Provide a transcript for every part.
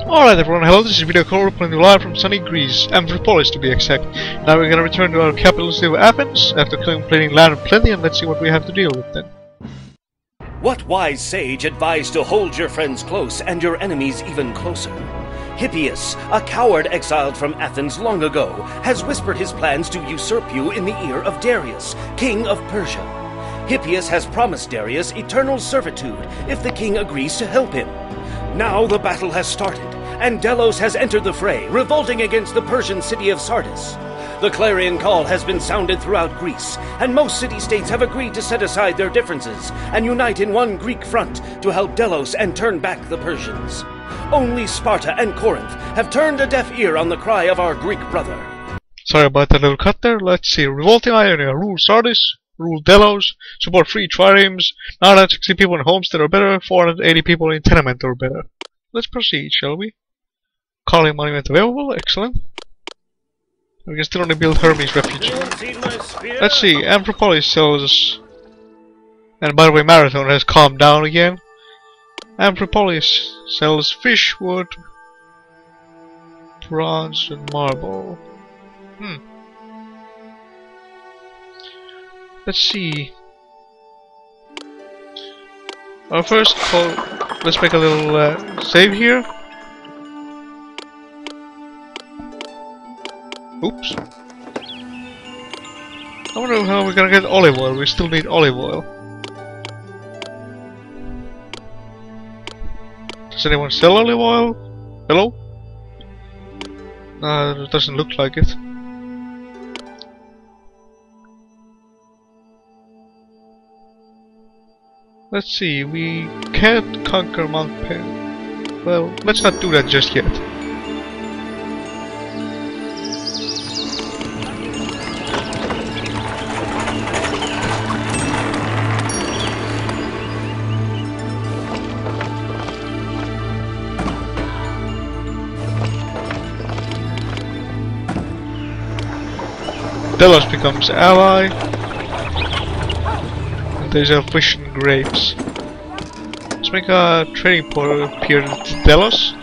Alright everyone, hello, this is Video Call reporting live from sunny Greece, Amphipolis to be exact. Now we're gonna return to our capital city of Athens after completing land and plenty, and let's see what we have to deal with then. What wise sage advised to hold your friends close and your enemies even closer? Hippias, a coward exiled from Athens long ago, has whispered his plans to usurp you in the ear of Darious, king of Persia. Hippias has promised Darius eternal servitude if the king agrees to help him. Now the battle has started, and Delos has entered the fray, revolting against the Persian city of Sardis. The clarion call has been sounded throughout Greece, and most city-states have agreed to set aside their differences and unite in one Greek front to help Delos and turn back the Persians. Only Sparta and Corinth have turned a deaf ear on the cry of our Greek brother. Sorry about that little cut there. Let's see. Revolting Ionia, rule Sardis, rule Delos, support free triremes, 960 people in homestead or better, 480 people in tenement or better. Let's proceed, shall we? Calling monument available, excellent. We can still only build Hermes Refuge. Let's see, Amphipolis sells us. And by the way, Marathon has calmed down again. Amphipolis sells fish, wood, bronze, and marble. Let's see. First, let's make a little save here. Oops. I wonder how we're gonna get olive oil. We still need olive oil. Does anyone sell olive oil? Hello? It doesn't look like it. Let's see, we can't conquer Mount Pen. Well, let's not do that just yet. Delos becomes ally. And there's a fish and grapes. Let's make a trading port appear to Delos.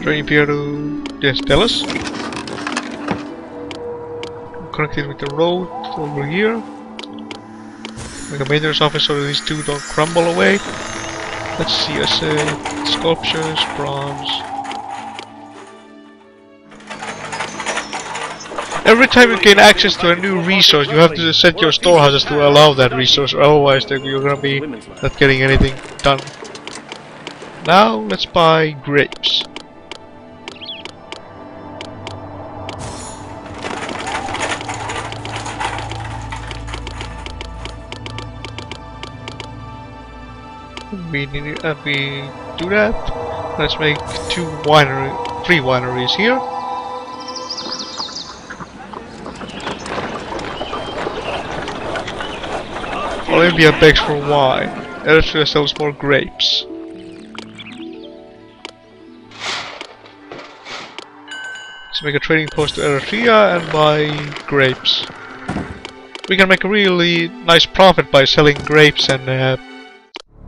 Trading pier to Delos. Connect it with the road over here. Make a maintenance office so that these two don't crumble away. Let's see, I say sculptures, bronze. Every time you gain access to a new resource, you have to set your storehouses to allow that resource, or otherwise you're gonna be not getting anything done. Now let's buy grapes. We do that. Let's make three wineries here. Olympia begs for wine. Eritrea sells more grapes. Let's make a trading post to Eritrea and buy grapes. We can make a really nice profit by selling grapes and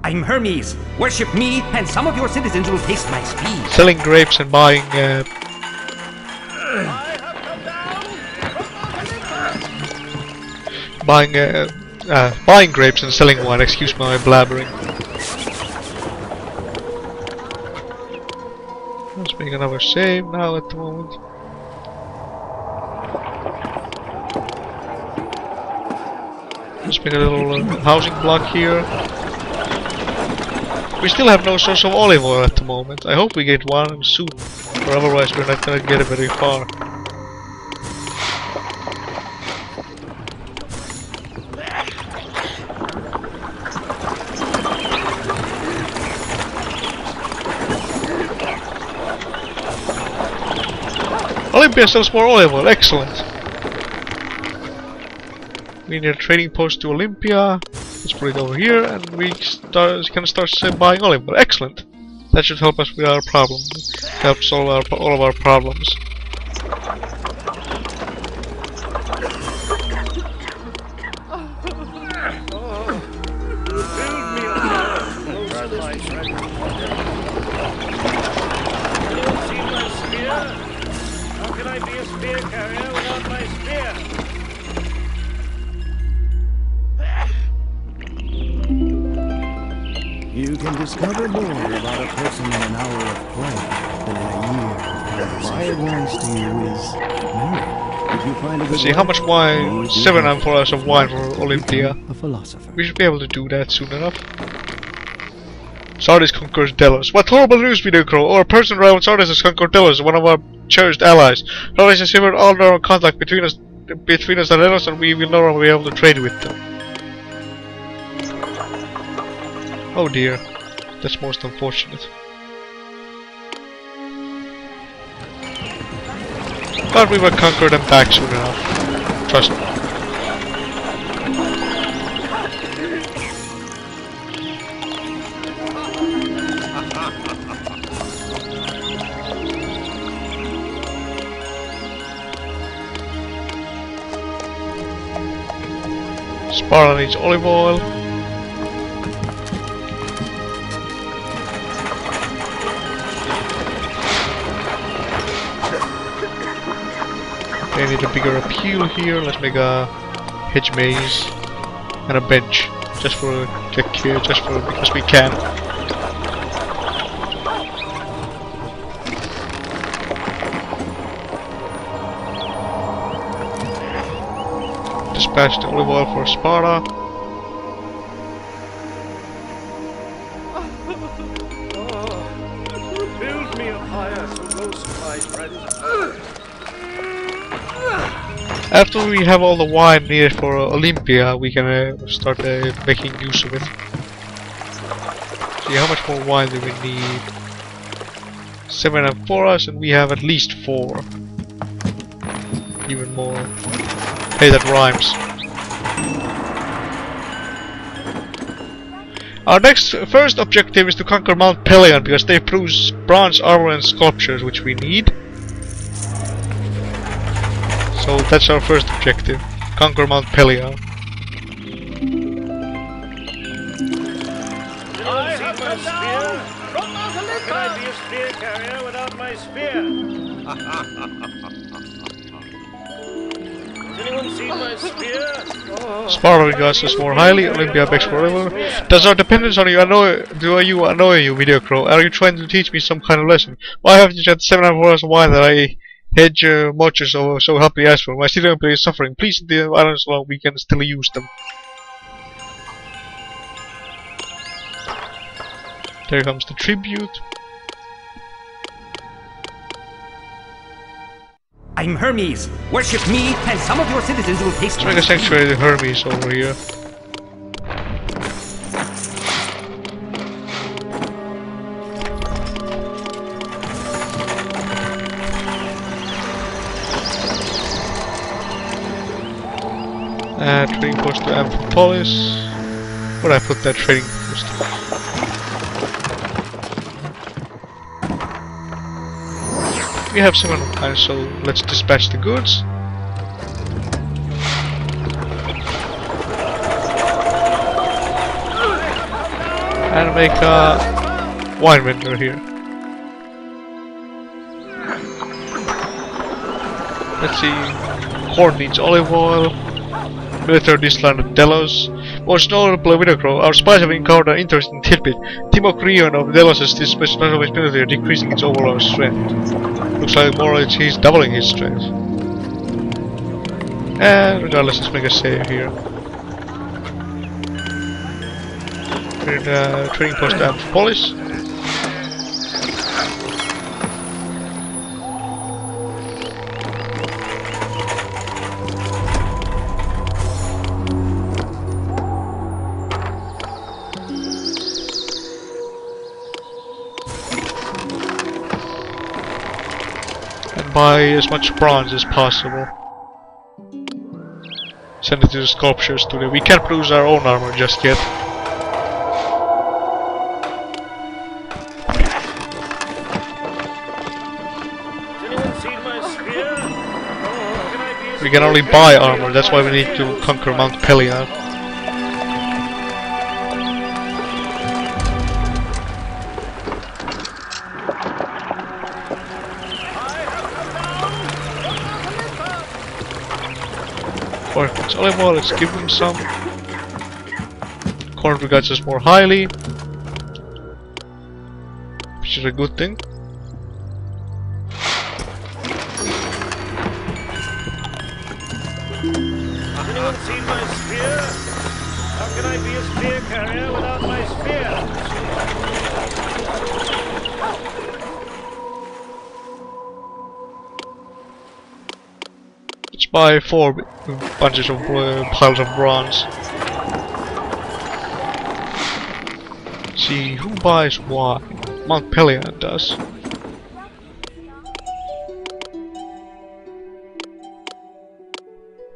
I'm Hermes. Worship me, and some of your citizens will taste my speed. Selling grapes and buying buying grapes and selling wine. Excuse my blabbering. Let's make another save now at the moment. Let's make a little housing block here. We still have no source of olive oil at the moment. I hope we get one soon, or otherwise we're not gonna get it very far. Olympia sells more olive oil, excellent! We need a trading post to Olympia. Let's put it over here, and we can start buying olive oil. Excellent! That should help us with our problem. Help solve all of our problems. can discover more about a person in an hour of play than in a year of conversation. My advice to you is marry. If you find a good Let's see, how much wine? 7 amphoras of wine for Olympia. a philosopher. We should be able to do that soon enough. Sardis conquers Delos. What horrible news, Video Crow! Our person around Sardis has conquered Delos, one of our cherished allies. Sardis has severed all our contact between us and Delos, and we will no longer be able to trade with them. Oh dear. That's most unfortunate. But we will conquer them back soon enough. Trust me. Sparta needs olive oil. They need a bigger appeal here. Let's make a hedge maze and a bench, just for because we can. Dispatch the olive oil for Sparta. Build me a fire to roast my friends. After we have all the wine needed for Olympia, we can start making use of it. See, how much more wine do we need? 7 amphoras, and we have at least 4. Even more. Hey, that rhymes. Our first objective is to conquer Mount Pelion, because they produce bronze armor and sculptures, which we need. So that's our first objective. Conquer Mount Pelion. I have my spear. How can I be a spear carrier without my spear? Has anyone seen my spear? Sparta regards us more highly. Olympia begs forever. Does our dependence on you annoy you, Video Crow? Are you trying to teach me some kind of lesson? Why haven't you had 7 hours of wine that I hedge much so happily asked for? My city employee is suffering. Please leave the islands alone. We can still use them. There comes the tribute. I'm Hermes. Worship me, and some of your citizens will taste Let's make a sanctuary to Hermes over here. Trading post to Amphipolis. Where did I put that trading post? We have 7 lines, so let's dispatch the goods. And make a wine vendor here. Let's see. Corn needs olive oil. Military disline at Delos. Most notable Video Crow, our spies have encountered an interesting tidbit. Timocreon of Delos has dispatched none of his military, decreasing its overall strength. Looks like more or less he's doubling his strength. And regardless, let's make a save here. Trading post to Amphipolis. Buy as much bronze as possible. Send it to the sculpture studio. We can't produce our own armor just yet. We can only buy armor, that's why we need to conquer Mount Pelion. It's olive oil, let's give them some. Corn regards us more highly. which is a good thing. Anyone seen my spear? How can I be a spear carrier without my spear? Let's buy 4 bunches of piles of bronze. See who buys what. Mount Pelion does.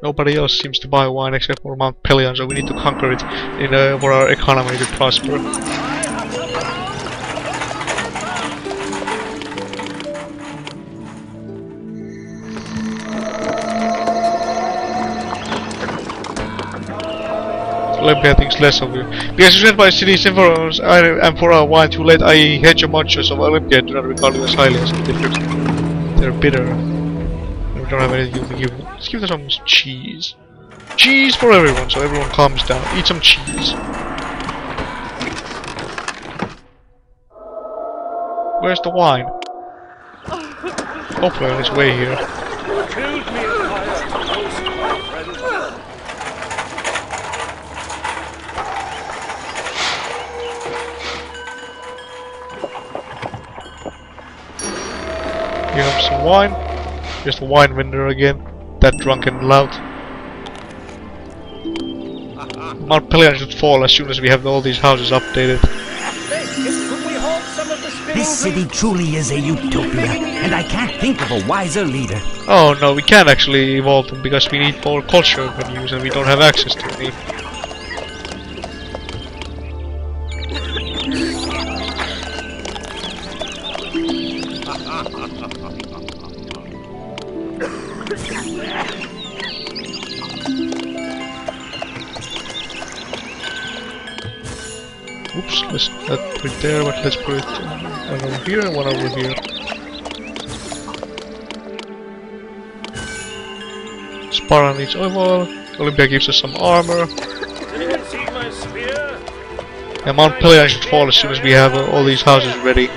Nobody else seems to buy wine except for Mount Pelion, so we need to conquer it for our economy to prosper. Olympia thinks less of you. Because you sent my city's influence and for our wine too late, I hate your monsters of Olympia do not regard you as highly as different. They're bitter. We don't have anything to give them. Let's give them some cheese. Cheese for everyone, so everyone calms down. Eat some cheese. Where's the wine? Hopefully on its way here. Here comes some wine. Here's the wine vendor again. That drunken lout. Mount Pelion should fall as soon as we have all these houses updated. This city truly is a utopia, and I can't think of a wiser leader. Oh no, we can't actually evolve them because we need more culture menus and we don't have access to any. Oops, let's not put it there, but let's put it one over here and one over here. Sparta needs oil. Olympia gives us some armor. And Mount Pelion should fall as soon as we have all these houses ready.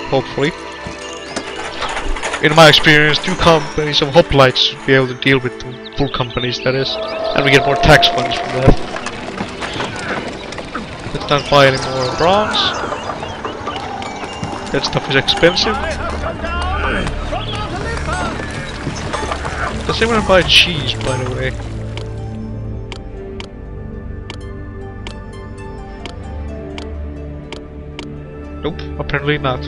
Hopefully. In my experience, 2 companies of hoplites should be able to deal with the full companies, that is. And we get more tax funds from that. Let's not buy any more bronze. That stuff is expensive. Does anyone buy cheese, by the way? Nope, apparently not.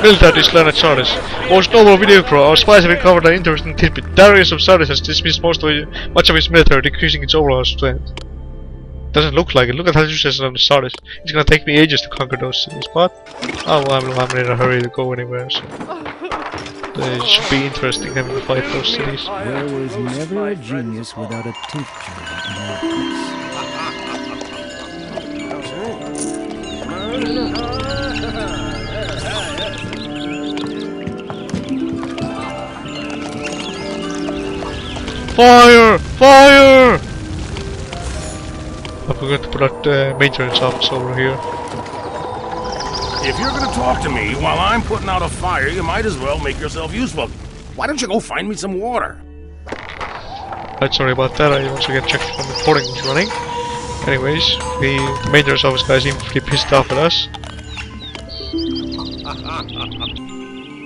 Military Slanet Sardis. Most noble video crew, our spies have uncovered an interesting tidbit. Darious of Sardis has dismissed much of his military, decreasing its overall strength. Doesn't look like it. Look at how useless on the Sardis. It's gonna take me ages to conquer those cities, but oh well, I'm in a hurry to go anywhere, so it should be interesting having to fight those cities. There was never a genius without a tincture of madness. Fire! Fire! I forgot to put out maintenance office over here. If you're gonna talk to me while I'm putting out a fire, you might as well make yourself useful. Why don't you go find me some water? Right, sorry about that. I once again checked if the recording was running. Anyways, the maintenance office guy seemed pretty pissed off at us.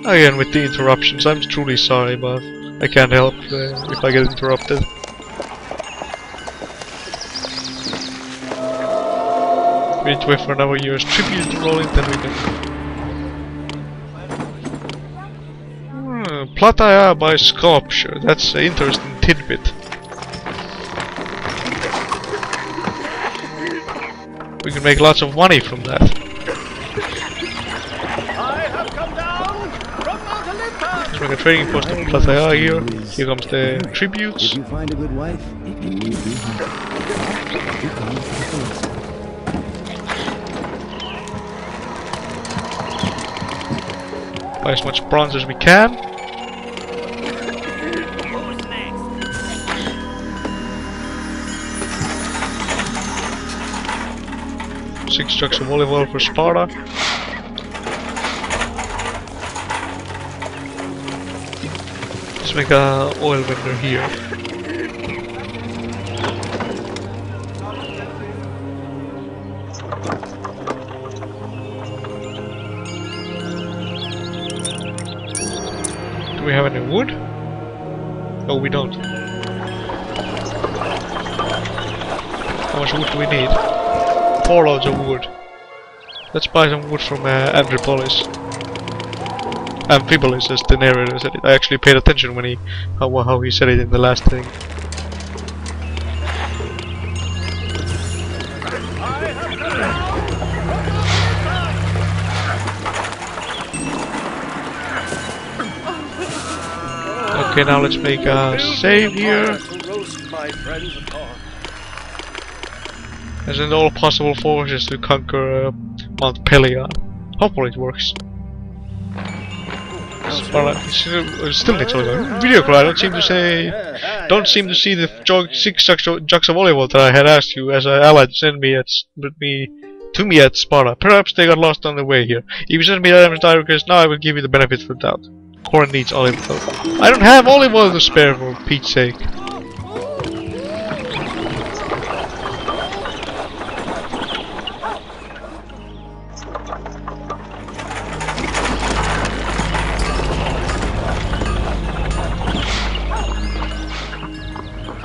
Again, with the interruptions, I'm truly sorry, but I can't help if I get interrupted. We need to wait for another year's tribute to roll in, then we can... Plataea by sculpture, that's an interesting tidbit. We can make lots of money from that. Let's make a trading post on Plataea here. Here comes the tributes. If you find a good wife, you will be happy. Buy as much bronze as we can. 6 jugs of olive oil for Sparta. Let's make a oil vendor here. Do we have any wood? No, we don't. How much wood do we need? 4 loads of wood. Let's buy some wood from Amphipolis. Amphipolis, as the narrator said it. I actually paid attention when how he said it in the last thing. Okay, now let's make a save here. As in all possible forces to conquer Mount Pelion. Hopefully it works. Still needs olive. Video call. I don't seem to see the 6 jugs of olive oil that I had asked you as an ally to send to me at Sparta. Perhaps they got lost on the way here. If you send me items Darious, now I will give you the benefit for doubt. Corin needs olive oil. I don't have olive oil to spare, for Pete's sake.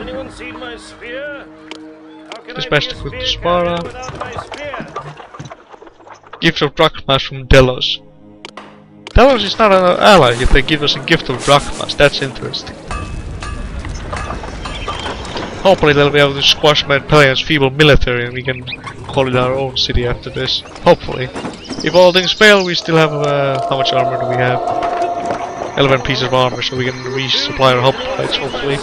Anyone seen my spear? Dispatch to Sparta. Gift of drachmas from Delos. Delos is not an ally, yet they give us a gift of drachmas. That's interesting. Hopefully they'll be able to squash Mount Pelion's feeble military and we can call it our own city after this. Hopefully. If all things fail, we still have how much armor do we have? 11 pieces of armor, so we can resupply our hoplites, hopefully.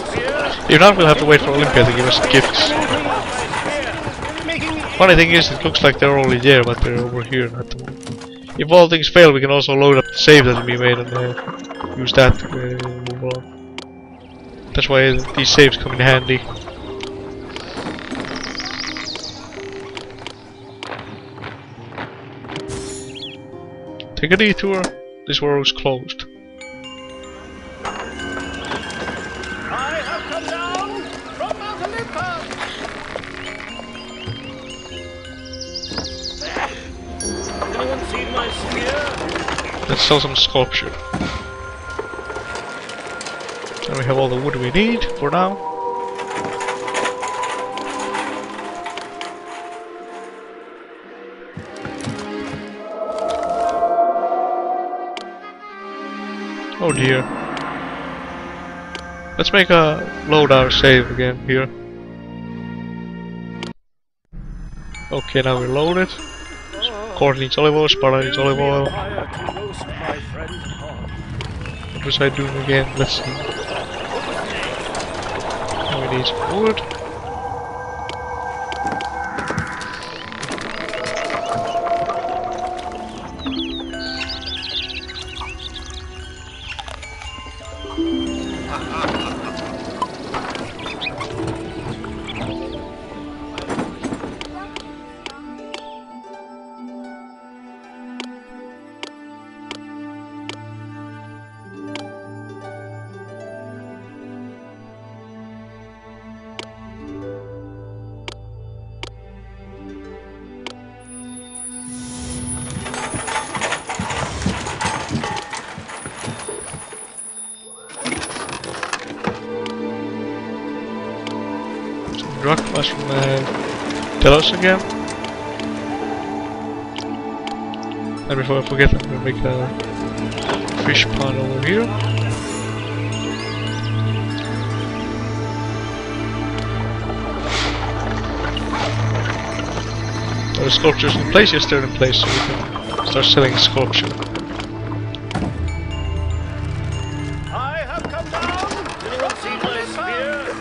If not, we'll have to wait for Olympia to give us gifts. Funny thing is, it looks like they're already there, but they're over here at the moment. If all things fail, we can also load up the save that we made and use that to move on. That's why these saves come in handy. Take a detour. This road is closed. I have come down from Mount Olympus. Anyone seen my spear? Let's sell some sculpture. And we have all the wood we need for now. Oh dear. Let's make a load our save again here. Okay, now we load it. Court needs olive oil, Sparta needs olive oil. What was I doing again? Let's see. Now we need some wood. Drachmas from Delos again. And before I forget, I'm gonna make a fish pond over here. Are the sculptures in place? Yes, they're in place, so we can start selling sculpture. I have come down. Anyone seen my spear?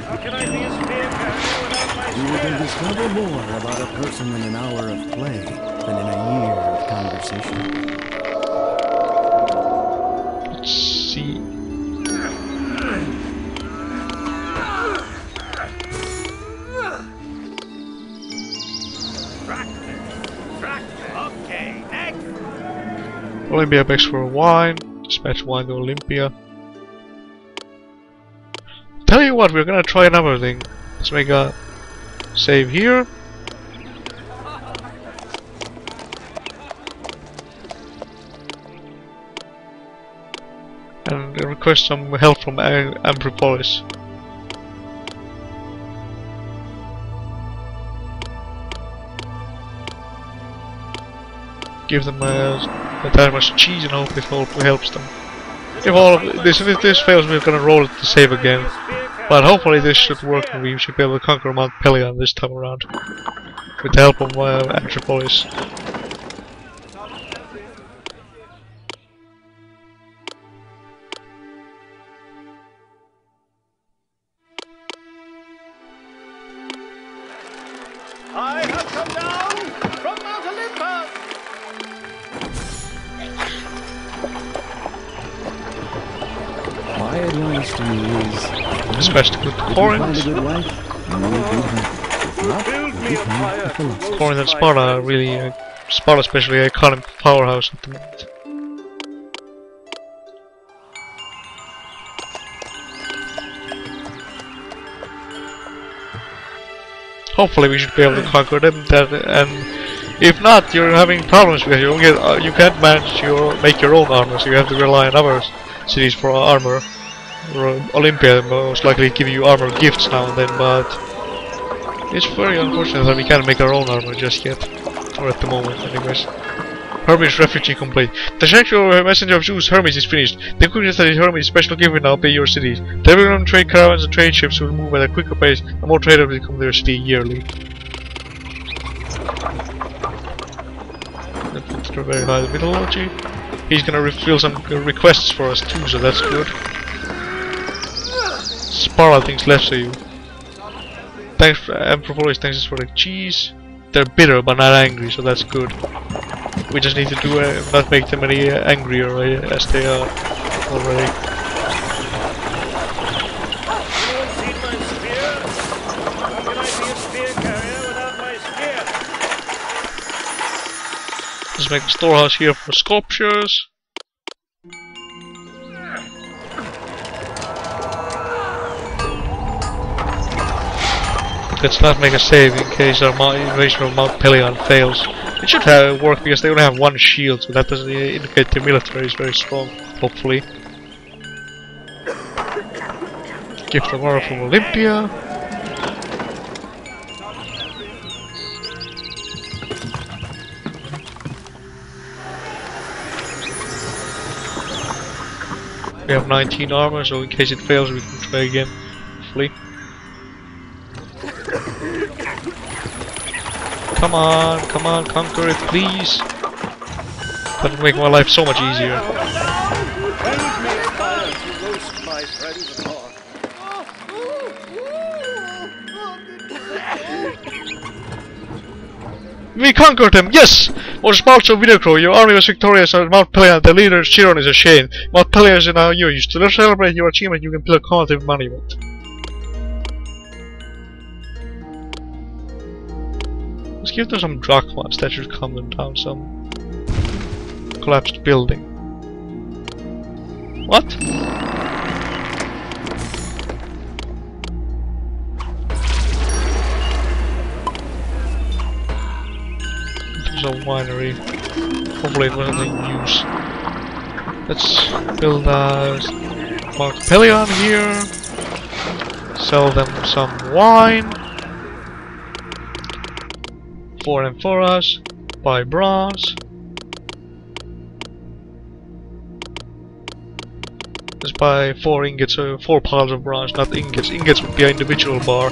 How can I be a spear carrier without my You can spear? discover more about a person in an hour of play than in a year of conversation. Let's see. Olympia begs for wine. Dispatch wine to Olympia. Tell you what, we're gonna try another thing. Let's make a save here. And request some help from Amphipolis. Give them that much cheese and hope it helps them. If this fails, we're gonna roll it to save again. But hopefully this should work and we should be able to conquer Mount Pelion this time around. With the help of Amphipolis. I have come down from Mount Olympus! My advice to you is, Especially with if you find a Corinth. good wife, you will be happy. If not, you can a philosopher. Corinth and Sparta are really, Sparta especially, a economic powerhouse at the moment. Hopefully we should be able to conquer them, and if not, you're having problems because you can't make your own armor, so you have to rely on other cities for armor. Olympia most likely give you armor gifts now and then, but it's very unfortunate that we can't make our own armor just yet, or at the moment anyways. Hermes refugee complete. The sexual messenger of Zeus, Hermes, is finished. The equipment that is Hermes' special gift will now pay your cities. The everyone trade caravans and trade ships will move at a quicker pace, and more traders will come to their city yearly. That's very high mythology. He's gonna refill some requests for us too, so that's good. Sparta things left for you. Thanks for Amphipolis, thanks for the cheese. They're bitter but not angry, so that's good. We just need to do not make them any angrier as they are already. Anyone seen my spear? How can I be a spear carrier without my spear? Let's make a storehouse here for sculptures. Let's not make a save in case our invasion of Mount Pelion fails. It should work because they only have one shield, so that doesn't indicate their military is very strong, hopefully. Gift of honor from Olympia. We have 19 armor, so in case it fails we can try again, hopefully. Come on, conquer it, please. That would make my life so much easier. We conquered them, yes! Was Balcho Vidocro, your army was victorious at Mount Pelion, the leader Chiron is ashamed. Mount Pelion is now yours. To celebrate your achievement, you can build a commemorative monument. Let's give them some drachmas, that should calm them down some. Collapsed building. What? There's a winery. Hopefully it wasn't in use. Let's build Mount Pelion here. Sell them some wine. For and for us. Buy bronze. Let's buy 4 ingots, 4 piles of bronze, not ingots. Ingots would be an individual bar.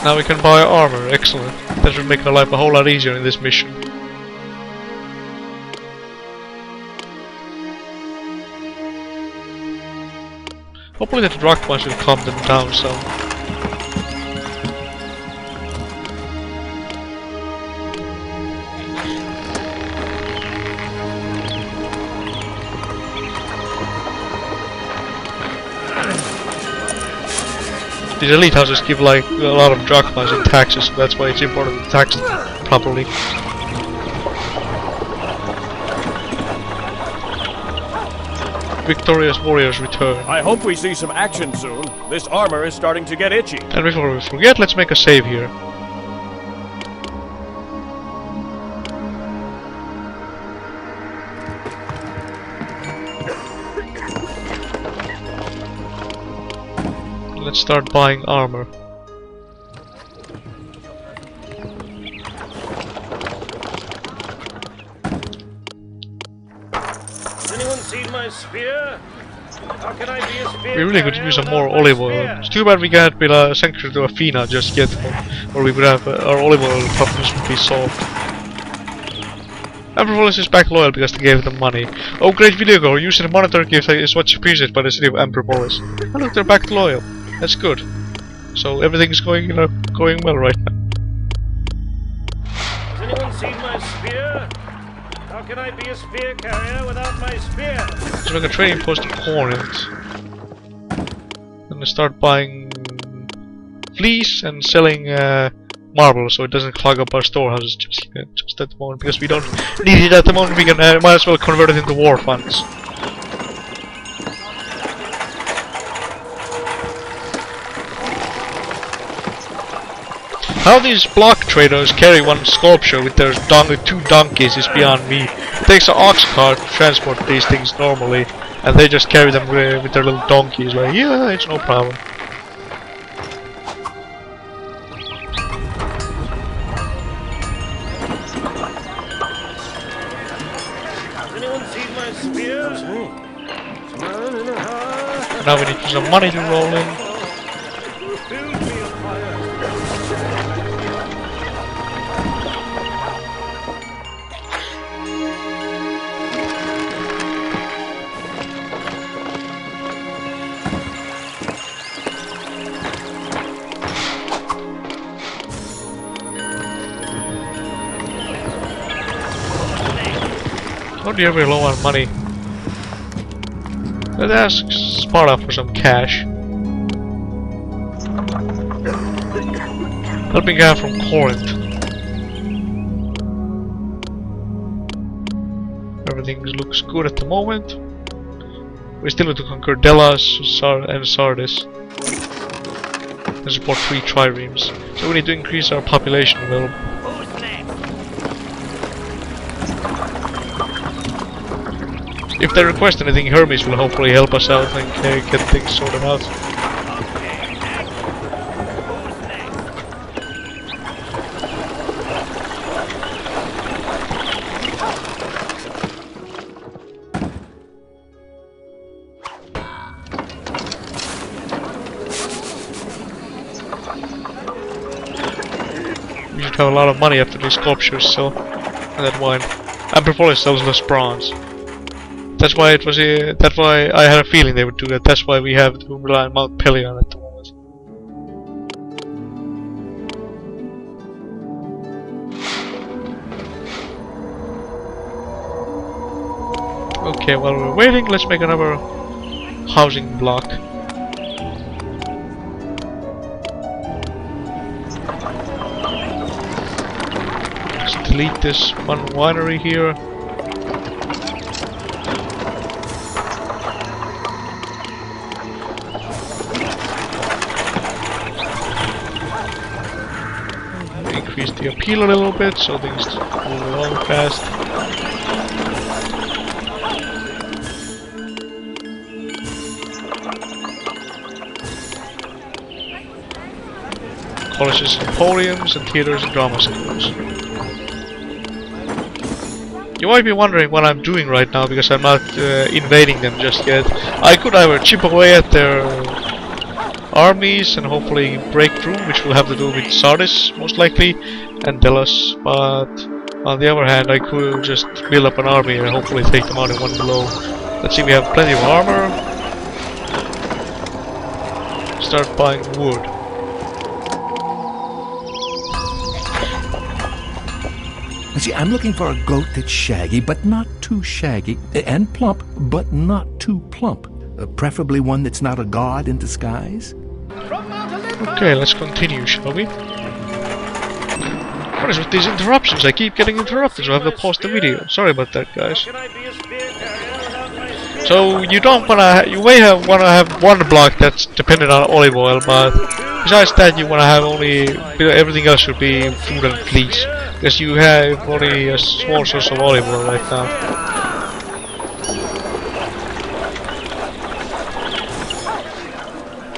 Now we can buy armor, excellent. That should make our life a whole lot easier in this mission. Hopefully that drachma should calm them down some. these elite houses give like a lot of drachmas in taxes, so that's why it's important to tax properly. Victorious warriors return. I hope we see some action soon. This armor is starting to get itchy. And before we forget, let's make a save here. Let's start buying armor. Has anyone seen my spear? How can I be a spear? We really could use some more olive oil. It's too bad we can't build a sanctuary to Athena just yet, or we could have our olive oil problems would be solved. Emperor is back loyal because they gave them money. Oh, great video goal! Using the monetary gift is what's appreciated by the city of Emperor. And look, they're back loyal. That's good. So everything's going going well right now. Has anyone seen my spear? How can I be a spear carrier without my spear? Let's make a trading post in Corinth. And start buying fleece and selling marble, so it doesn't clog up our storehouses just at the moment, because we don't need it at the moment. We can might as well convert it into war funds. How these block traders carry one sculpture with their two donkeys is beyond me. It takes an ox cart to transport these things normally, and they just carry them with their little donkeys. Like, yeah, it's no problem. Has anyone seen my spear? Now we need some money to roll in. Oh dear, we're low on money. Let's ask Sparta for some cash. Helping out from Corinth. Everything looks good at the moment. We still need to conquer Delos and Sardis. And support 3 triremes. So we need to increase our population a little. If they request anything, Hermes will hopefully help us out and get things sorted out. We should have a lot of money after these sculptures sell, and that wine. Amperpolis sells less bronze. That's why it was. That's why I had a feeling they would do that. That's why we have to rely on Mount Pelion at the moment. Okay, while we're waiting, let's make another housing block. Let's delete this one winery here. Increase the appeal a little bit so things move along fast. Colleges and podiums and theaters and drama schools. You might be wondering what I'm doing right now because I'm not invading them just yet. I could either chip away at their armies and hopefully break through, which will have to do with Sardis most likely and Delos, but on the other hand I could just build up an army and hopefully take them out in one blow. Let's see, we have plenty of armor. Start buying wood. See, I'm looking for a goat that's shaggy, but not too shaggy, and plump, but not too plump. Preferably one that's not a god in disguise. From Mount Olympus! Okay, let's continue, shall we? What is with these interruptions? I keep getting interrupted, so I have to pause the video. Sorry about that, guys. So you don't wanna, you may wanna have one block that's dependent on olive oil, but besides that, you wanna have only everything else should be food and fleece, because you have only a small source of olive oil right now.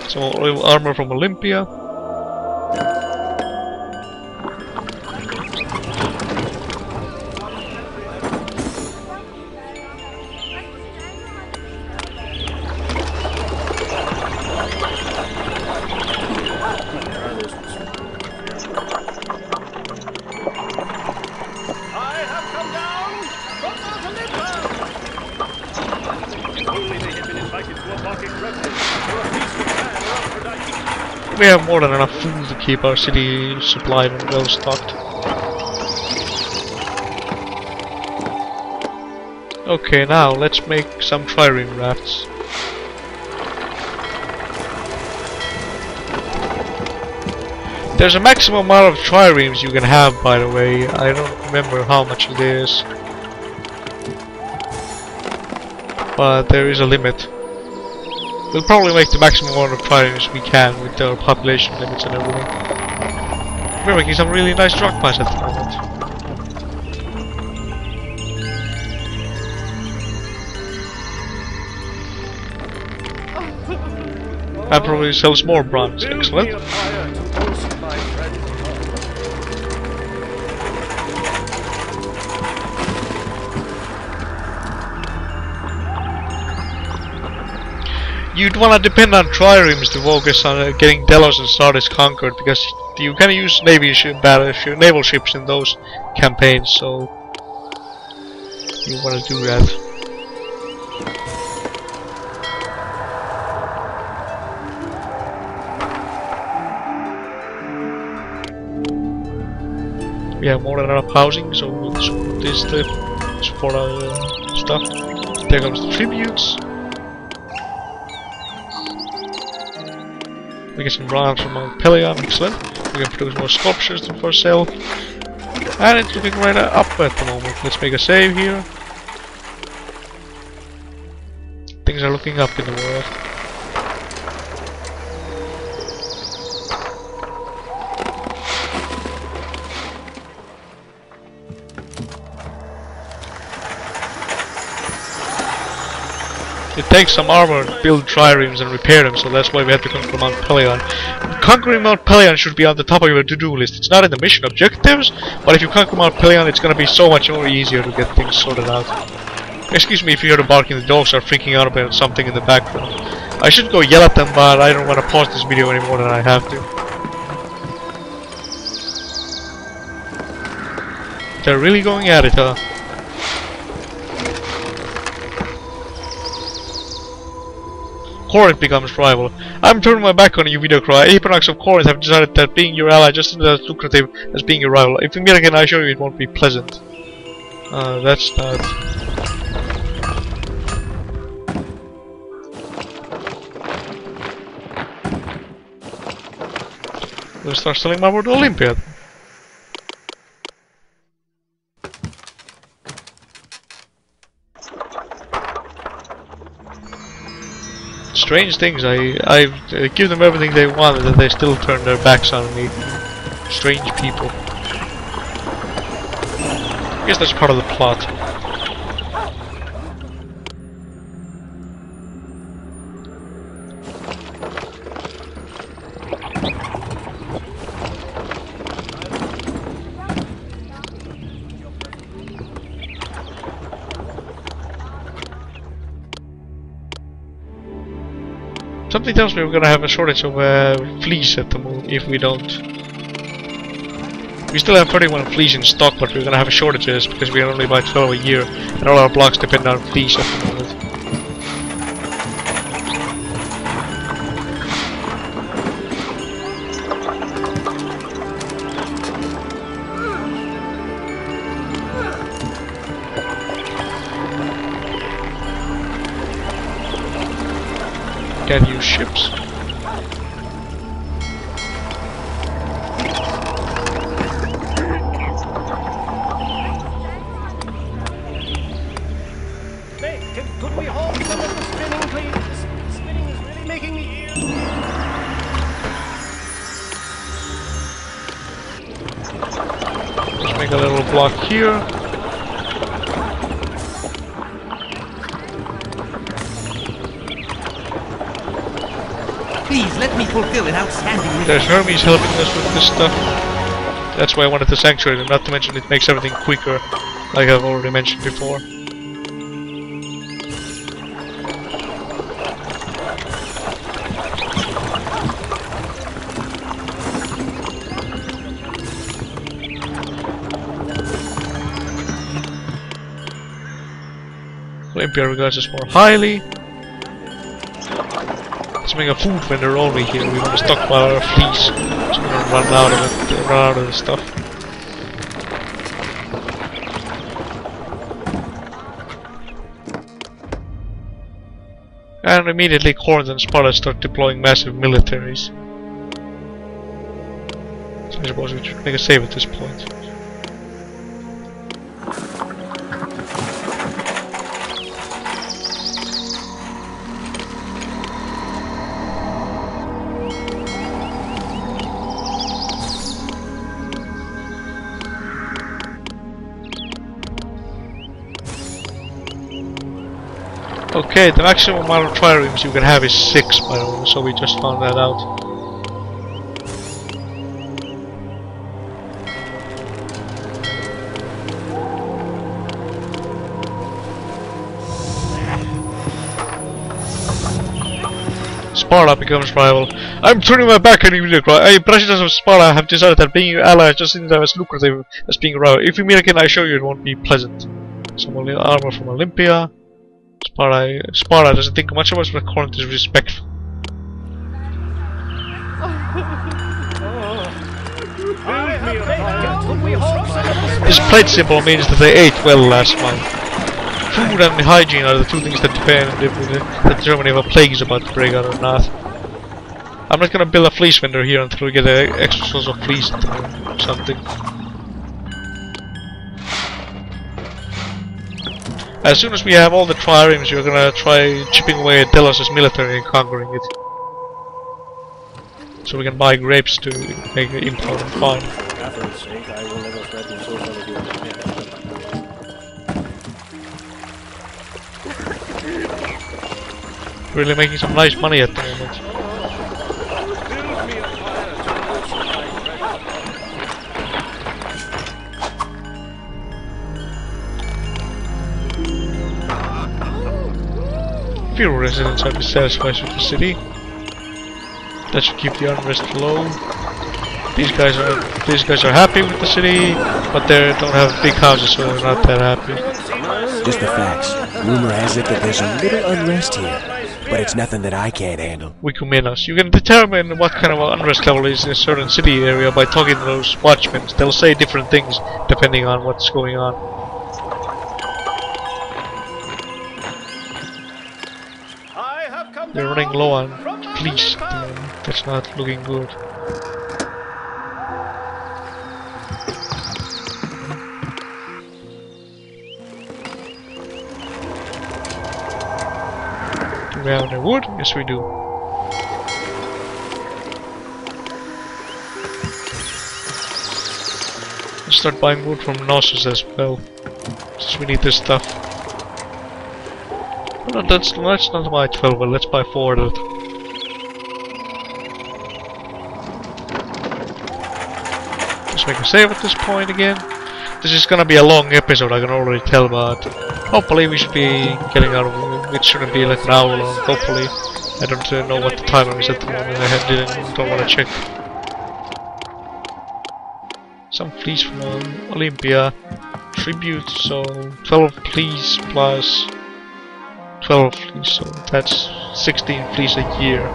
So armor from Olympia. We have more than enough food to keep our city supplied and well stocked. Okay, now let's make some trireme rafts. There's a maximum amount of triremes you can have, by the way. I don't remember how much it is, but there is a limit. We'll probably make the maximum amount of triremes we can with our population limits and everything. We're making some really nice drug pies at the moment. That probably sells more bronze. Excellent. You'd want to depend on triremes to focus on getting Delos and Sardis conquered, because you can use naval ships in those campaigns, so you want to do that. We have more than enough housing, so we'll support this to support our stuff. There comes the tributes. We get some bronze from Mount Pelion, excellent. We can produce more sculptures for sale. And it's looking right up at the moment. Let's make a save here. Things are looking up in the world. It takes some armor to build triremes and repair them, so that's why we have to conquer Mount Pelion. Conquering Mount Pelion should be on the top of your to-do list. It's not in the mission objectives, but if you conquer Mount Pelion, it's gonna be so much more easier to get things sorted out. Excuse me if you hear the barking, the dogs are freaking out about something in the background. I should go yell at them, but I don't want to pause this video any more than I have to. They're really going at it, huh? Corinth becomes rival. I'm turning my back on you, video cry. Eponox of Corinth have decided that being your ally just isn't as lucrative as being your rival. If we meet again, I assure you it won't be pleasant. That's not... We'll start selling my word to Olympia. Strange things, I give them everything they wanted and they still turn their backs on me. Strange people. I guess that's part of the plot. Something tells me we're gonna have a shortage of fleece at the moment if we don't. We still have 31 fleece in stock, but we're gonna have shortages because we can only buy 12 a year, and all our blocks depend on fleece at the moment. Can't use ships. make a little block here. Please let me fulfill an outstanding mission. There's Hermes helping us with this stuff. That's why I wanted the sanctuary, and not to mention it makes everything quicker, like I've already mentioned before. Olympia regards us more highly. Let's make a food vendor only here. We want to stockpile our fleece, so we don't run out of it, run out of the stuff. And immediately Corinth and Sparta start deploying massive militaries. So I suppose we should make a save at this point. Okay, the maximum amount of triremes you can have is 6, by the way, so we just found that out. Sparta becomes rival. I'm turning my back on you, Presidents of Sparta have decided that being your ally just isn't as lucrative as being a rival. If we meet again, I assure you it won't be pleasant. Some armor from Olympia. Sparta doesn't think much of us, but Corinth is respectful. This plate symbol means that they ate well last month. Food and hygiene are the two things that determine if a plague is about to break out or not. I'm not gonna build a fleece vendor here until we get an extra source of fleece or something. As soon as we have all the triremes, you're gonna try chipping away at Delos' military and conquering it. So we can buy grapes to make an import and fine. Really making some nice money at the moment. Few residents are dissatisfied with the city. That should keep the unrest low. These guys are happy with the city, but they don't have big houses, so they're not that happy. Just the facts. Rumor has it that there's a little unrest here, but it's nothing that I can't handle. Wikumenos. You can determine what kind of unrest level is in a certain city area by talking to those watchmen. They'll say different things depending on what's going on. We're running low on fleece at the moment. That's not looking good. Do we have any wood? Yes, we do. Let's start buying wood from Knossos as well, since we need this stuff. No, let's not buy 12, but let's buy 4 of it. Let's make a save at this point again. This is gonna be a long episode, I can already tell, but hopefully we should be getting out of it. It shouldn't be like an hour long, hopefully. I don't know what the timer is at the moment, I don't want to check. Some fleece from Olympia. Tribute, so 12 fleece plus 12 fleece, so that's 16 fleece a year.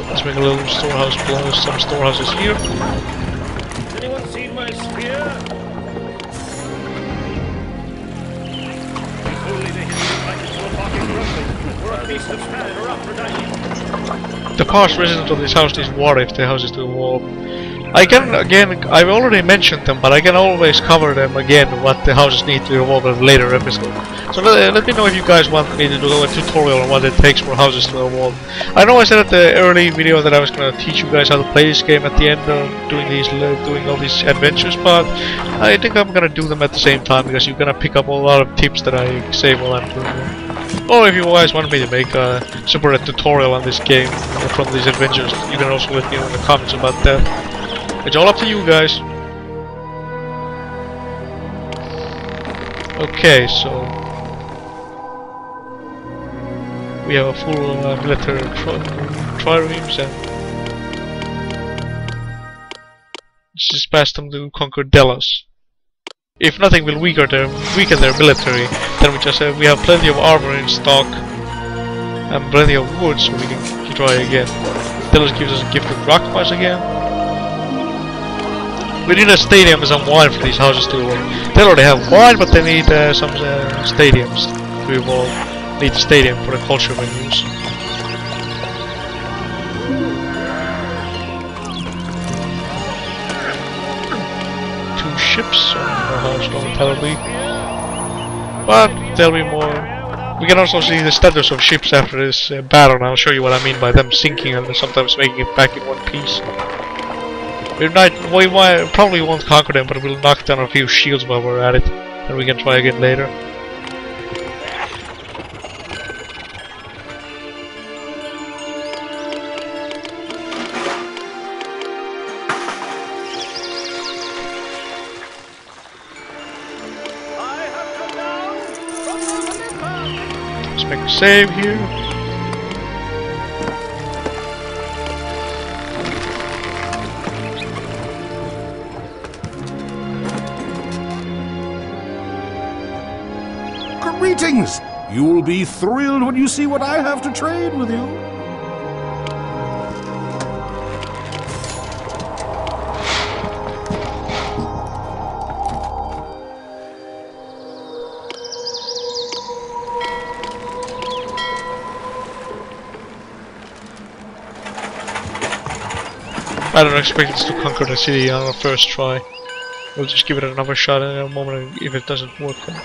Let's make a little storehouse below, some storehouses here. Has anyone seen my spear? If only they had invited to a party grumbling, or a feast of salad or up for dining. The past resident of this house needs water if the house is to evolve. I can again. I've already mentioned them, but I can always cover them again. What the houses need to evolve in a later episode. So let me know if you guys want me to do a tutorial on what it takes for houses to evolve. I know I said at the early video that I was gonna teach you guys how to play this game at the end of doing all these adventures, but I think I'm gonna do them at the same time because you're gonna pick up a lot of tips that I say while I'm doing them. Or if you guys want me to make a separate tutorial on this game from these adventures, you can also let me know in the comments about that. It's all up to you guys. Okay, so we have a full military triremes, and let's just pass them to conquer Delos. If nothing will weaken their military, then we have plenty of armor in stock and plenty of wood, so we can try again. Delos gives us a gift of drachmas again. We need a stadium and some wine for these houses to evolve. They already have wine, but they need some stadiums to evolve. Need a stadium for the culture venues. Two ships, I don't know how strong that'll be. But there'll be more. We can also see the status of ships after this battle, and I'll show you what I mean by them sinking and sometimes making it back in one piece. We probably won't conquer them, but we'll knock down a few shields while we're at it, and we can try again later. Let's make a save here. Greetings! You'll be thrilled when you see what I have to trade with you. I don't expect us to conquer the city on our first try. We'll just give it another shot in a moment if it doesn't work out.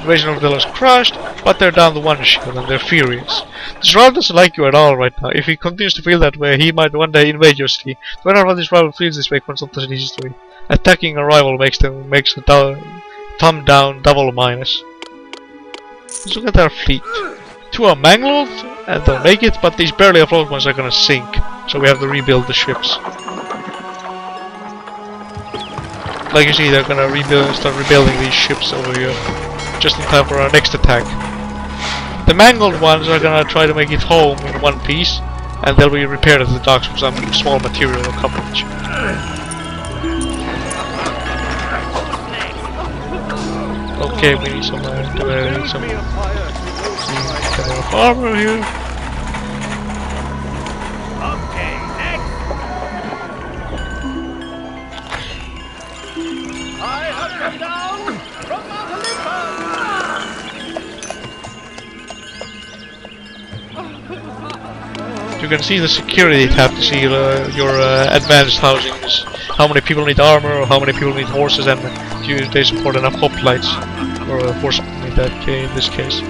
The invasion of Delos crushed, but they're down to one shield and they're furious. This rival doesn't like you at all right now. If he continues to feel that way, he might one day invade your city. To find out why this rival feels this way, consult the history. Attacking a rival makes the thumb down double minus. Let's look at our fleet. Two are mangled and they'll make it, but these barely afloat ones are gonna sink. So we have to rebuild the ships. Like you see, they're gonna start rebuilding these ships over here, just in time for our next attack. The mangled ones are gonna try to make it home in one piece, and they'll be repaired at the docks with some small material coverage. Okay, we need some kind of armor here. You can see the security tab to see your advanced housings, how many people need armor, or how many people need horses, and do they support enough hoplites, or horsemen in this case.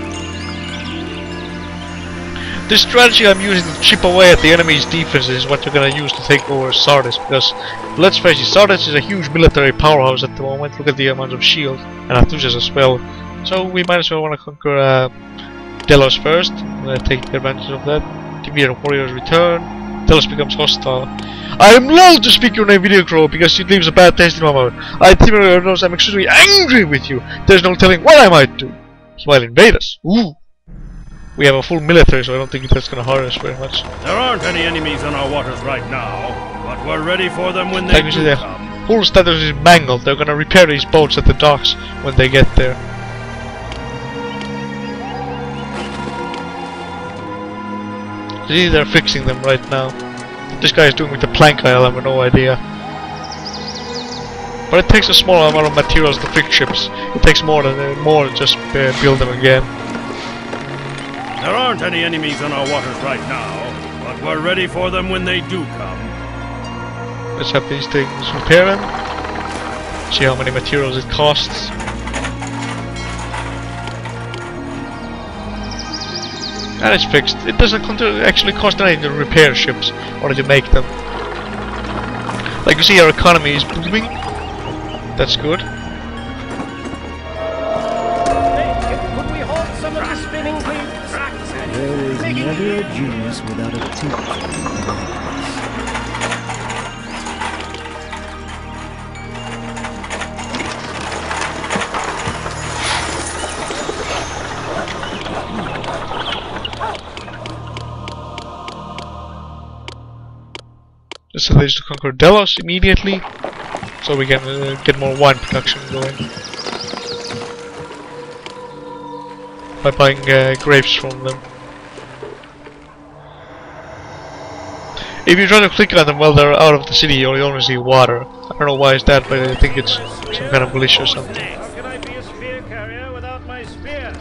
This strategy I'm using to chip away at the enemy's defenses is what you're gonna use to take over Sardis, because let's face it, Sardis is a huge military powerhouse at the moment. Look at the amount of shields, and Athens as well. So we might as well want to conquer Delos first, take advantage of that. Defeat a warrior's return. Delos becomes hostile. I am loath to speak your name, Video Crow, because it leaves a bad taste in my mouth. I knows I'm extremely angry with you. There's no telling what I might do. He might invade us. Ooh. We have a full military, so I don't think that's gonna hurt us very much. There aren't any enemies on our waters right now, but we're ready for them when they do come. Whole status is mangled. They're gonna repair these boats at the docks when they get there. See, they're fixing them right now. What this guy is doing with the plank, I have no idea. But it takes a small amount of materials to fix ships. It takes more than just build them again. There aren't any enemies on our waters right now, but we're ready for them when they do come. Let's have these things repair them. See how many materials it costs. And it's fixed. It doesn't actually cost anything to repair ships or to make them. Like you see, our economy is booming. That's good. Could we hold some of the spinning, please? There is never a genius without a teacher. Let's send these to conquer Delos immediately, so we can get more wine production going. By buying grapes from them. If you try to click on them while they're out of the city, you'll only see water. I don't know why it's that, but I think it's some kind of glitch or something. How can I be a spear carrier without my spear?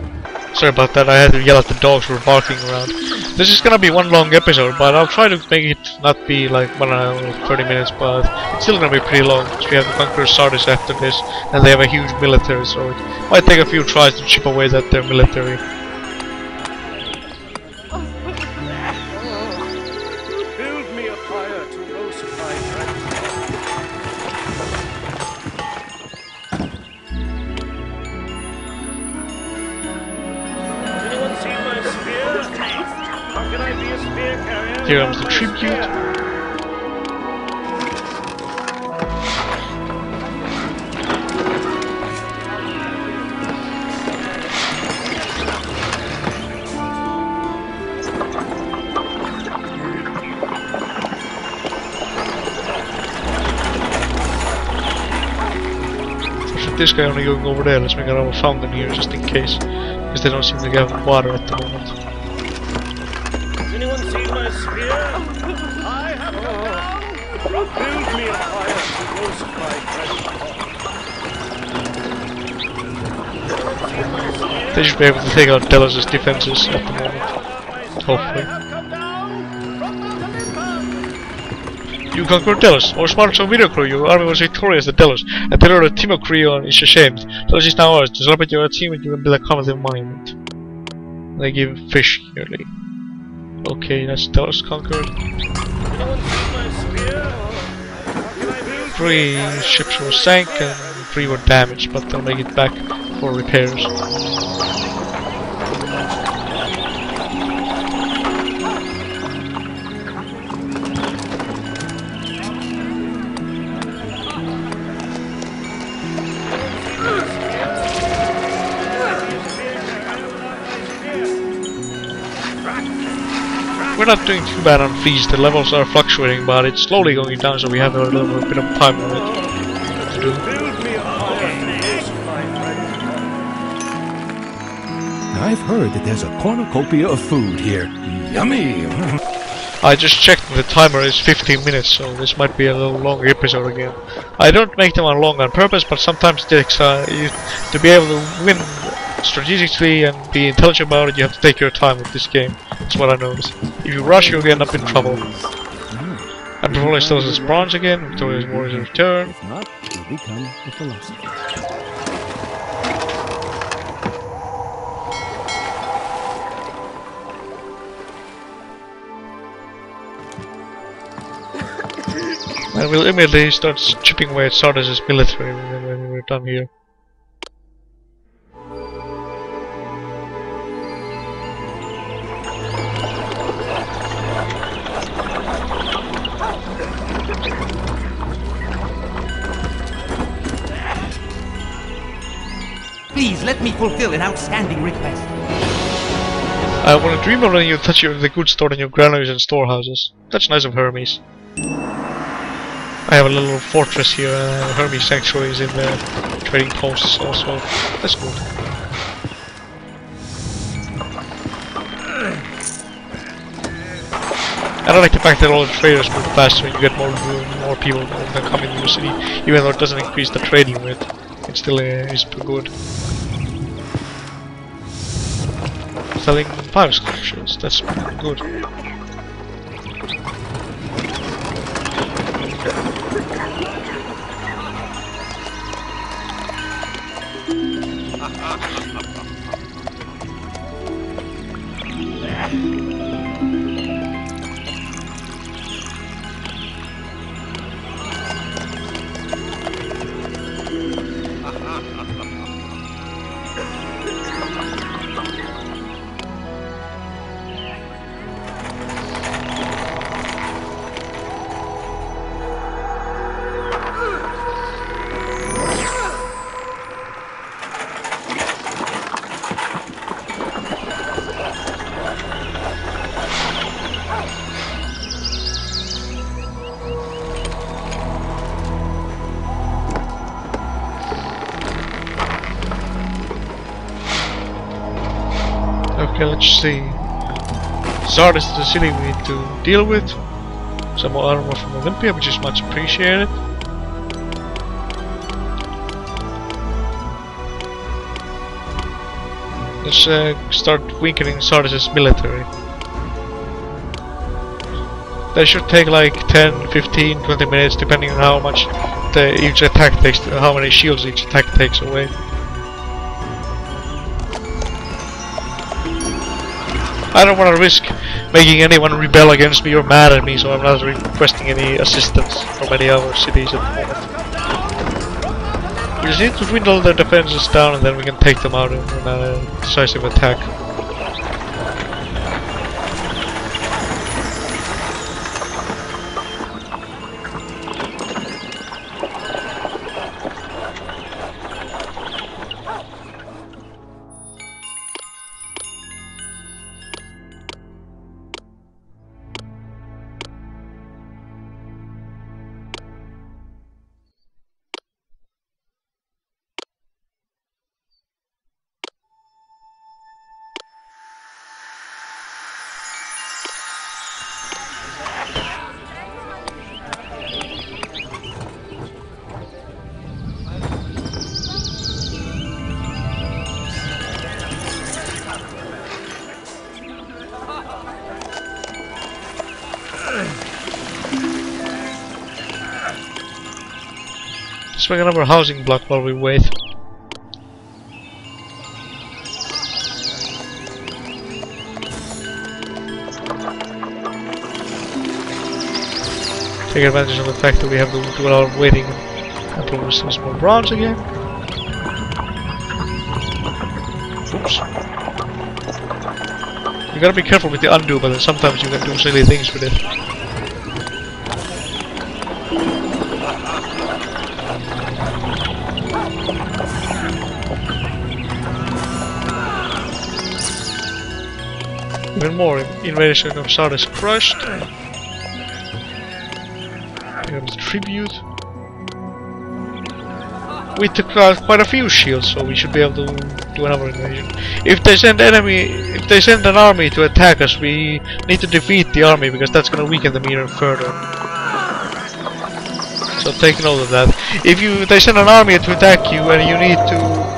Sorry about that, I had to yell at the dogs who were barking around. This is gonna be one long episode, but I'll try to make it not be like 1 hour or 30 minutes, but it's still gonna be pretty long, because we have to conquer Sardis after this, and they have a huge military, so it might take a few tries to chip away at their military. Build me a fire to roast my friends. Anyone seen my spear? How can I be a spear carrier? Here comes the tribute. This guy only going over there. Let's make another fountain here just in case, because they don't seem to have water at the moment. Has anyone seen my spear? I have come down. Build me a fire to roast my friends. They should be able to take out Delos' defenses at the moment. Hopefully. You conquered Delos, or Spartans of video crew, your army was victorious at Delos, and the lord of Timocreon is ashamed. Delos is now ours, to celebrate your achievement you can build a commemorative monument. They give fish yearly. Okay, that's Delos conquered. 3 ships were sank and 3 were damaged, but they'll make it back for repairs. We're not doing too bad on fees, the levels are fluctuating, but it's slowly going down, so we have a little bit of time on it to do. I've heard that there's a cornucopia of food here. Yummy! I just checked, the timer is 15 minutes, so this might be a little longer episode again. I don't make them long on purpose, but sometimes it takes to be able to win strategically and be intelligent about it, you have to take your time with this game. That's what I noticed. If you rush, you'll end up in trouble. And Performance tells us bronze again, Victoria's Warriors return. If not, you'll become a philosopher. And we'll immediately start chipping away at Sardis' military when we're done here. Please let me fulfill an outstanding request. I want to dream of letting you touch the goods stored in your granaries and storehouses. That's nice of Hermes. I have a little fortress here, Hermes sanctuaries in the trading posts also. That's good. And I like the fact that all the traders move faster and you get more people that come into the city, even though it doesn't increase the trading rate. It still is good. Selling 5 sculptures, that's good. Okay, let's see. Sardis is the city we need to deal with. Some more armor from Olympia, which is much appreciated. Let's start weakening Sardis' military. That should take like 10, 15, 20 minutes depending on how much each attack takes, how many shields each attack takes away. I don't want to risk making anyone rebel against me or mad at me, so I'm not requesting any assistance from any other cities at the moment. We just need to dwindle their defenses down and then we can take them out in a decisive attack. Let's make another housing block while we wait. Take advantage of the fact that we have to do a lot of waiting and produce some more bronze again. Oops. You gotta be careful with the undo button, sometimes you can do silly things with it. Even more invasion of Sardis crushed. We have the tribute. We took out quite a few shields, so we should be able to do another invasion. If they send an army to attack us, we need to defeat the army because that's going to weaken them even further. So take note of that. If they send an army to attack you and you need to,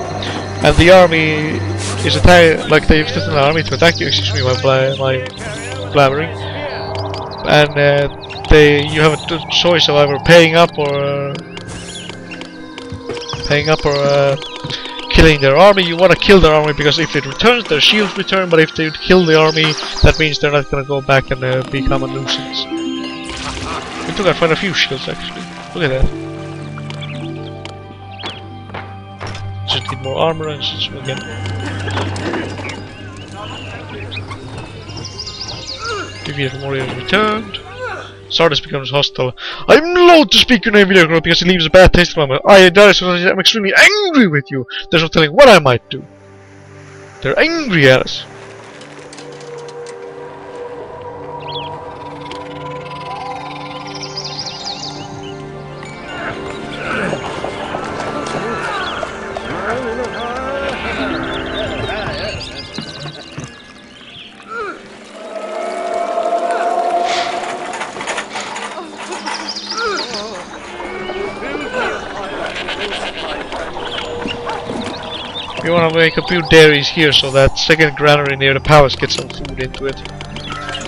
and the army is like they've sent an army to attack you. Excuse me, my blabbering. And you have a choice of either paying up or killing their army. You want to kill their army because if it returns, their shields return. But if they kill the army, that means they're not going to go back and become a nuisance. We took out quite a few shields actually. Look at that. Just need more armor and such again. Defeated warriors returned. Sardis becomes hostile. I'm loath to speak your name, video girl, because it leaves a bad taste in my mouth. I, Darious, I'm extremely angry with you. There's no telling what I might do. They're angry at us. We want to make a few dairies here so that second granary near the palace gets some food into it.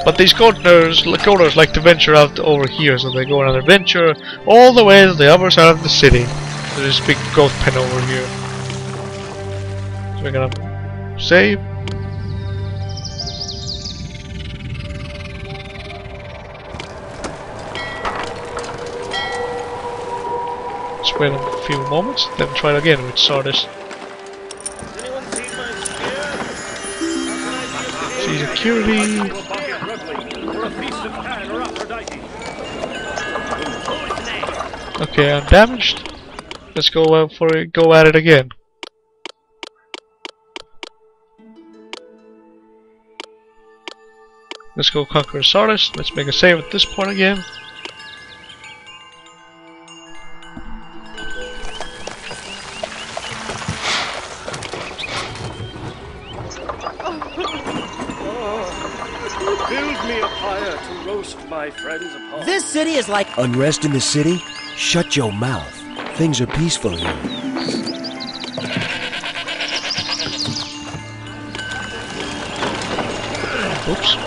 But these goaters like to venture out over here, so they go on an adventure all the way to the other side of the city. There's this big goat pen over here. we're gonna save. Let's wait a few moments, then try it again with Sardis. See security. Okay, I'm damaged. Let's go go at it again. Let's go conquer Sardis. Let's make a save at this point again. Build me a fire to roast my friends upon. This city is like unrest in the city? Shut your mouth. Things are peaceful here. Oops.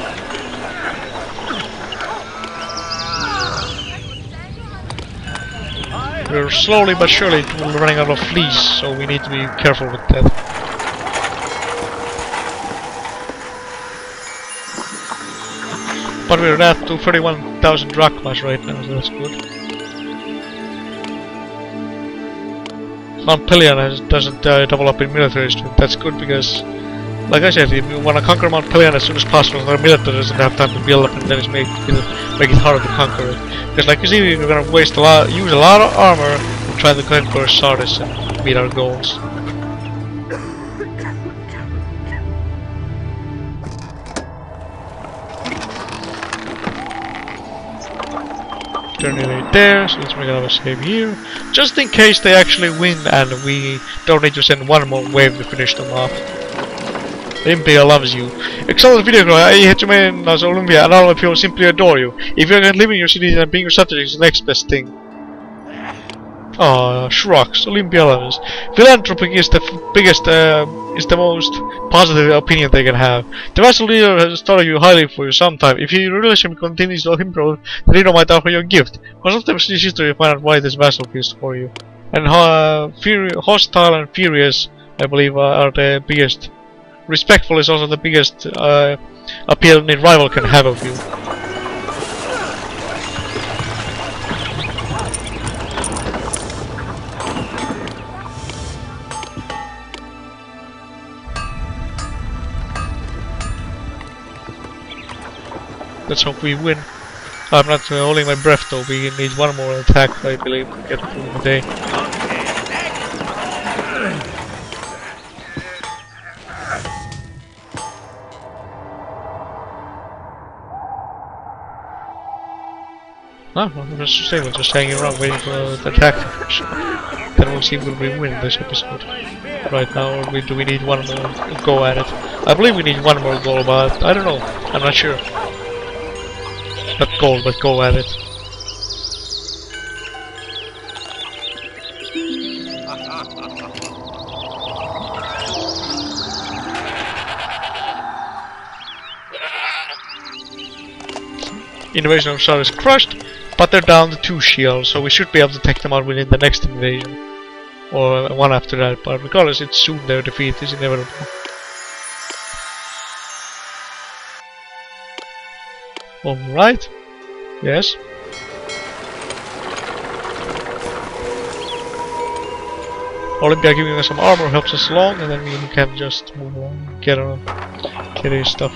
We're slowly but surely running out of fleas, so we need to be careful with that. But we're at 31,000 drachmas right now, so that's good. Montpellier doesn't double up in military strength. That's good because, like I said, if you want to conquer Montpellier as soon as possible, the military doesn't have time to build up, and then it's make it harder to conquer it. Because, like you see, we're gonna use a lot of armor trying to conquer Sardis and meet our goals. Turn it right there, so let's make another save here. Just in case they actually win and we don't need to send one more wave to finish them off. Olympia loves you. Excellent video, I hate you man as Olympia and all of people simply adore you. If you can live in your cities and being your subject is the next best thing. Aw, shrugs, Olympia loves. Philanthropy is the biggest, is the most positive opinion they can have. The vassal leader has thought of you highly for you sometime. If your relationship continues to improve, the leader might offer you a gift. Consult the history to find out why this vassal feels for you. And hostile and furious, I believe, are the biggest. Respectful is also the biggest appeal a rival can have of you. Let's hope we win. I'm not holding my breath though, we need one more attack I believe to get through the day. No, we're just hanging around waiting for the attack to finish. Then we'll see if we win this episode. Right now, or do we need one more go at it? I believe we need one more goal, but I don't know. I'm not sure. Not goal, but go at it. Invasion of Sardis is crushed, but they're down to 2 shields, so we should be able to take them out within the next invasion. Or one after that, but regardless, it's soon their defeat is inevitable. Alright. Yes. Olympia giving us some armor helps us along, and then we can just move on, get his stuff.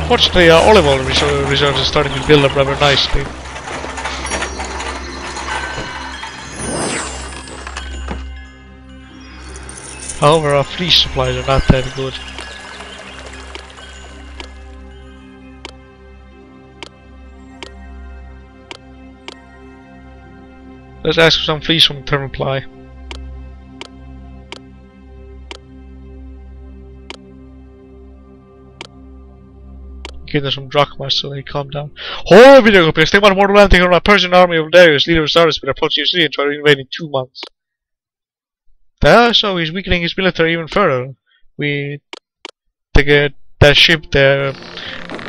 Fortunately, our olive oil reserves are starting to build up rather nicely. However, our fleece supplies are not that good. Let's ask for some fleece from Thermoply. Give them some drachmas so they calm down. Horror video copies! They want more landing on a Persian army of Darious, leader of Darious, will approach your city and try to invade in 2 months. So he's weakening his military even further. We take that ship there.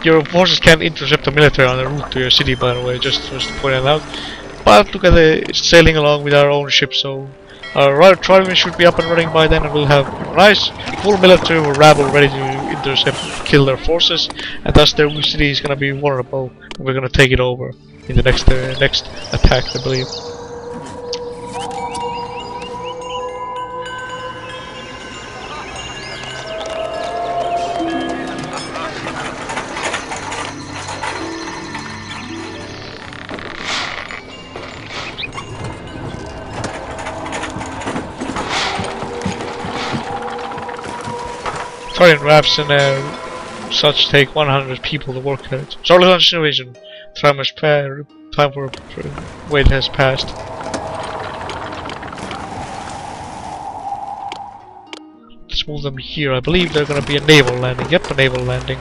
Your forces can't intercept the military on the route to your city, by the way, just to point it out. But look at it, sailing along with our own ship, so our trident should be up and running by then, and we'll have a nice full military rabble ready to intercept and kill their forces, and thus their city is gonna be vulnerable, and we're gonna take it over in the next attack, I believe. Trident rafts and such take 100 people to work at it. Charlie launch invasion. Time for wait has passed. Let's move them here. I believe they're gonna be a naval landing. Yep, a naval landing.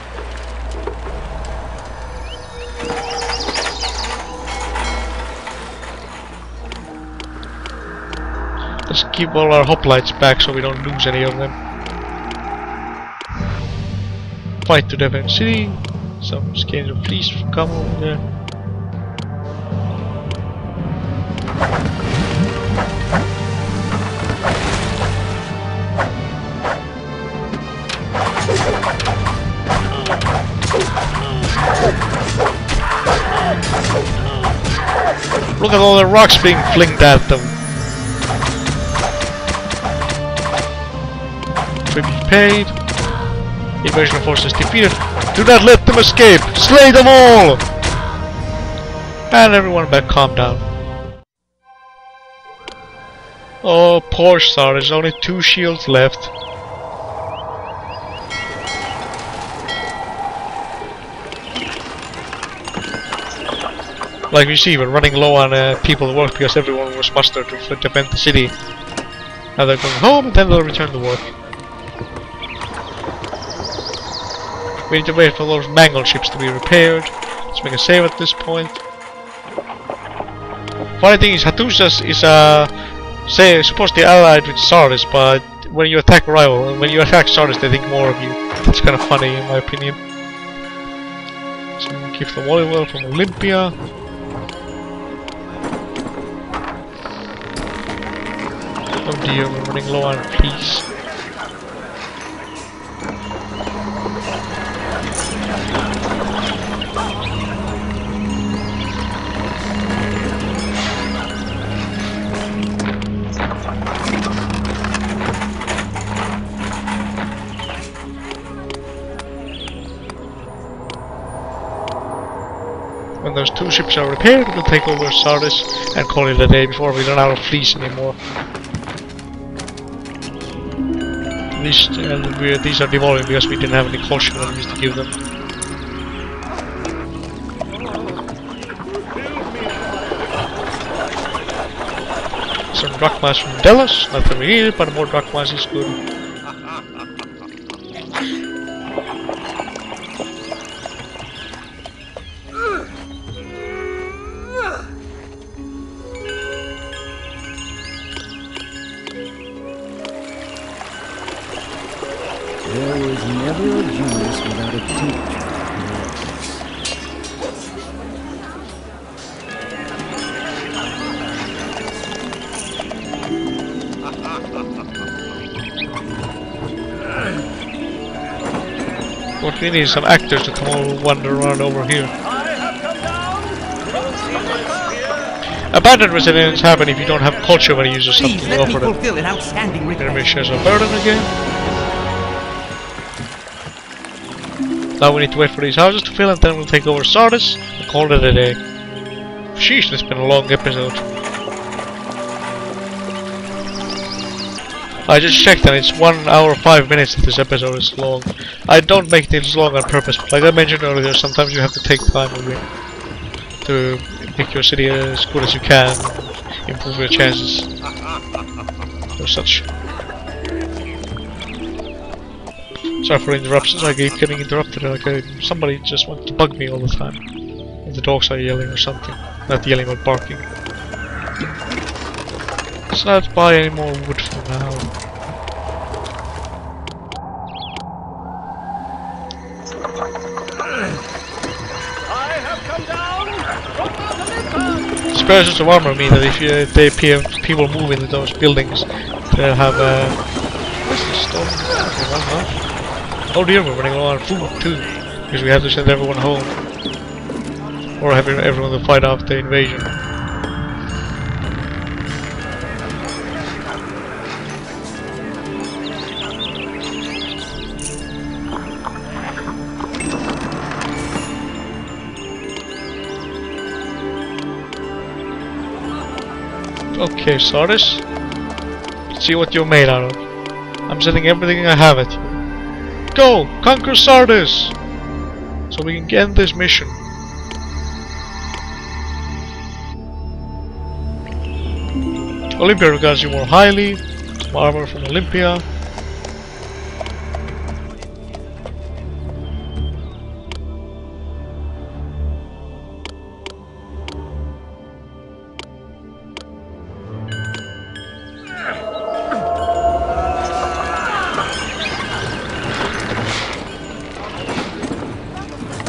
Let's keep all our hoplites back so we don't lose any of them. Fight to defend city. Some scans of fleece come over there. Look at all the rocks being flinged at them. Tribute paid. Invasion forces defeated. Do not let them escape! Slay them all! And everyone back, calm down. Oh, poor Star, there's only 2 shields left. Like you see, we're running low on people to work because everyone was mustered to defend the city. Now they're going home and then they'll return to work. We need to wait for those mangled ships to be repaired. Let's make a save at this point. Funny thing is, Hattusas is supposedly allied with Sardis, but when you attack a rival, when you attack Sardis, they think more of you. That's kind of funny, in my opinion. So keep the volleyball from Olympia. Oh dear, we're running low on fleece. When those 2 ships are repaired, we'll take over Sardis and call it a day before we run out of fleece anymore. These are devolving because we didn't have any caution enemies to give them. Some drachmas from Delos, not that we need it, but more drachmas is good. There was never a genius without a teacher. What we need is some actors to come over, wander around over here. Abandoned residents happen if you don't have culture when you use or something to offer them. Fulfill an outstanding request. Enemy shares a burden again. Now we need to wait for these houses to fill and then we'll take over Sardis and call it a day. Sheesh, this has been a long episode. I just checked and it's 1 hour 5 minutes if this episode is long. I don't make things long on purpose, but like I mentioned earlier, sometimes you have to take time to make your city as good as you can, improve your chances or such. Sorry for interruptions, I keep getting interrupted, like somebody just wants to bug me all the time. If the dogs are yelling or something. Not yelling but barking. Let's not buy any more wood for now. I have come down from Olympus. Dispersions of armor mean that if people move into those buildings, they'll have what's this stone? Oh dear, we're running low on food too, because we have to send everyone home, or have everyone to fight off the invasion. Okay, Sardis. Let's see what you're made out of. I'm sending everything I have at you. Go! Conquer Sardis! So we can end this mission. Olympia regards you more highly. Some armor from Olympia.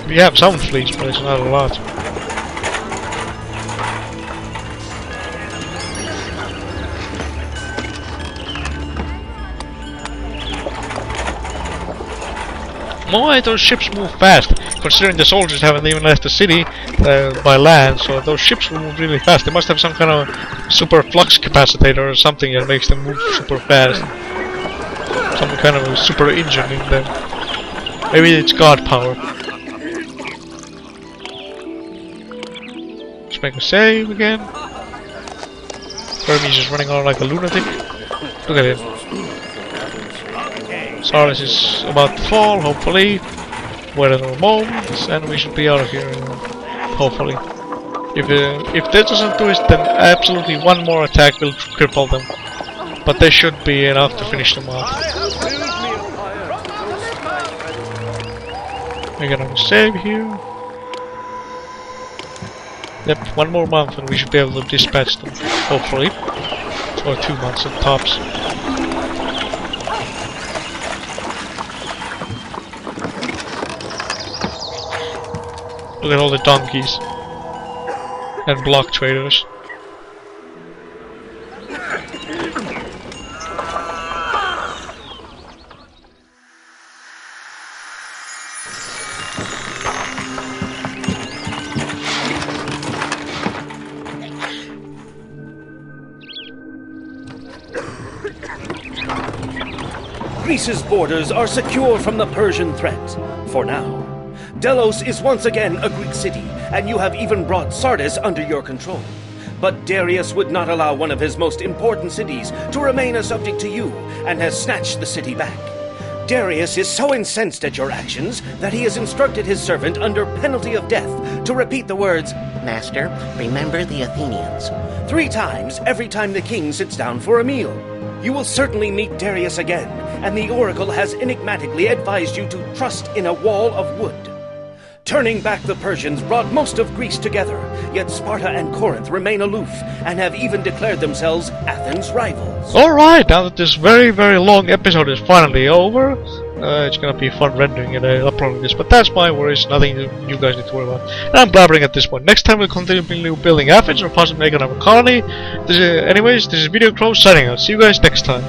We have some fleets, but it's not a lot. Why those ships move fast? Considering the soldiers haven't even left the city by land, so those ships will move really fast. They must have some kind of super flux capacitor or something that makes them move super fast. Some kind of a super engine in them. Maybe it's god power. Make a save again. Hermes is running around like a lunatic. Look at him. Sardis is about to fall, hopefully. Wait another moment, and we should be out of here. Hopefully. If that doesn't do it, then absolutely one more attack will cripple them. But they should be enough to finish them off. We're gonna save here. Yep, one more month and we should be able to dispatch them, hopefully. Or 2 months at tops. Look at all the donkeys. And block traders. Greece's borders are secure from the Persian threat, for now. Delos is once again a Greek city, and you have even brought Sardis under your control. But Darious would not allow one of his most important cities to remain a subject to you, and has snatched the city back. Darius is so incensed at your actions that he has instructed his servant under penalty of death to repeat the words, "Master, remember the Athenians," 3 times every time the king sits down for a meal. You will certainly meet Darius again, and the oracle has enigmatically advised you to trust in a wall of wood. Turning back the Persians brought most of Greece together, yet Sparta and Corinth remain aloof, and have even declared themselves Athens' rivals. Alright, now that this very, very long episode is finally over, it's gonna be fun rendering and uploading this, but that's my worries, nothing you guys need to worry about. And I'm blabbering at this point. Next time we'll continue building Athens or possibly make another colony. Anyways, this is Video Crow signing out. See you guys next time.